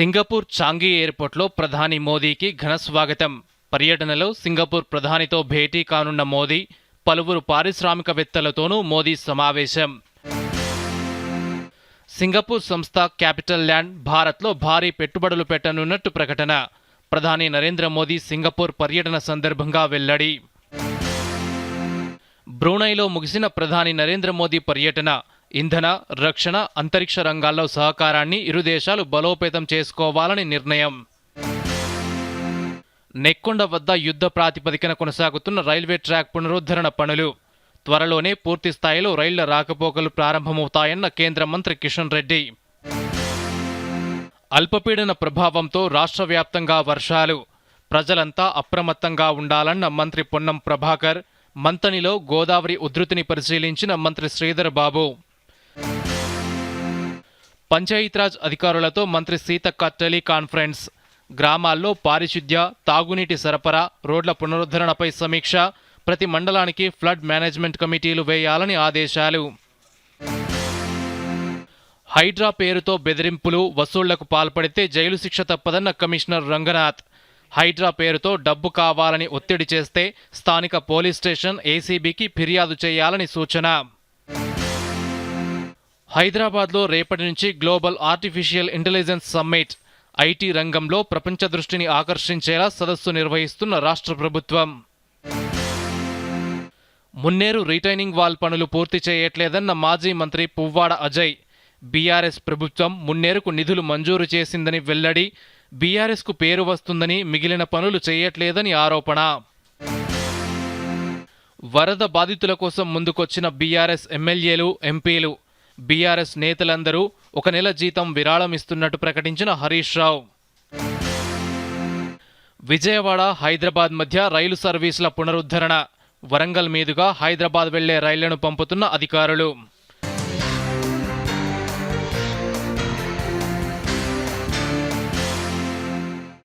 Singapore Changi ఎయిర్పోర్ట్లో ప్రధాని మోదీకి ఘన స్వాగతం. పర్యటనలో సింగపూర్ ప్రధానితో భేటీ కానున్న మోదీ, పలువురు పారిశ్రామికవేత్తలతోనూ మోదీ సమావేశం. సింగపూర్ సంస్థ క్యాపిటల్ ల్యాండ్ భారత్లో భారీ పెట్టుబడులు పెట్టనున్నట్టు ప్రకటన. ప్రధాని నరేంద్ర మోదీ సింగపూర్ పర్యటన సందర్భంగా వెల్లడి. బ్రూనైలో ముగిసిన ప్రధాని నరేంద్ర మోదీ పర్యటన ఇంధన, రక్షణ, అంతరిక్ష రంగాల్లో సహకారాన్ని ఇరు దేశాలు బలోపేతం చేసుకోవాలని నిర్ణయం. నెక్కొండ వద్ద యుద్ధ ప్రాతిపదికన కొనసాగుతున్న రైల్వే ట్రాక్ పునరుద్ధరణ పనులు. త్వరలోనే పూర్తి స్థాయిలో రైళ్ల రాకపోకలు ప్రారంభమవుతాయన్న కేంద్ర మంత్రి కిషన్ రెడ్డి. అల్పపీడన ప్రభావంతో రాష్ట్ర వ్యాప్తంగా వర్షాలు. ప్రజలంతా అప్రమత్తంగా ఉండాలన్న మంత్రి పొన్నం ప్రభాకర్. మంతనిలో గోదావరి ఉధృతిని పరిశీలించిన మంత్రి శ్రీధర్ బాబు. పంచాయతీరాజ్ అధికారులతో మంత్రి సీతక్క టెలికాన్ఫరెన్స్. గ్రామాల్లో పారిశుద్ధ్య, తాగునీటి సరఫరా, రోడ్ల పునరుద్ధరణపై సమీక్ష. ప్రతి మండలానికి ఫ్లడ్ మేనేజ్మెంట్ కమిటీలు వేయాలని ఆదేశాలు. హైడ్రా పేరుతో బెదిరింపులు, వసూళ్లకు పాల్పడితే జైలు శిక్ష తప్పదన్న కమిషనర్ రంగనాథ్. హైడ్రా పేరుతో డబ్బు కావాలని ఒత్తిడి చేస్తే స్థానిక పోలీస్ స్టేషన్, ఏసీబీకి ఫిర్యాదు చేయాలని సూచన. హైదరాబాద్లో రేపటి నుంచి global artificial intelligence summit. IT రంగంలో ప్రపంచ దృష్టిని ఆకర్షించేలా సదస్సు నిర్వహిస్తున్న రాష్ట్ర ప్రభుత్వం. మున్నేరు రీటైనింగ్ వాల్ పనులు పూర్తి చేయట్లేదన్న మాజీ మంత్రి పువ్వాడ అజయ్. బీఆర్ఎస్ ప్రభుత్వం మున్నేరుకు నిధులు మంజూరు చేసిందని వెల్లడి. బీఆర్ఎస్కు పేరు వస్తుందని మిగిలిన పనులు చేయట్లేదని ఆరోపణ. వరద బాధితుల కోసం ముందుకొచ్చిన బీఆర్ఎస్ ఎమ్మెల్యేలు, ఎంపీలు. బీఆర్ఎస్ నేతలందరూ 1 నెల జీతం విరాళం ఇస్తున్నట్టు ప్రకటించిన హరీష్ రావు. విజయవాడ, హైదరాబాద్ మధ్య రైలు సర్వీసుల పునరుద్ధరణ. వరంగల్ మీదుగా హైదరాబాద్ వెళ్లే రైళ్లను పంపుతున్న అధికారులు.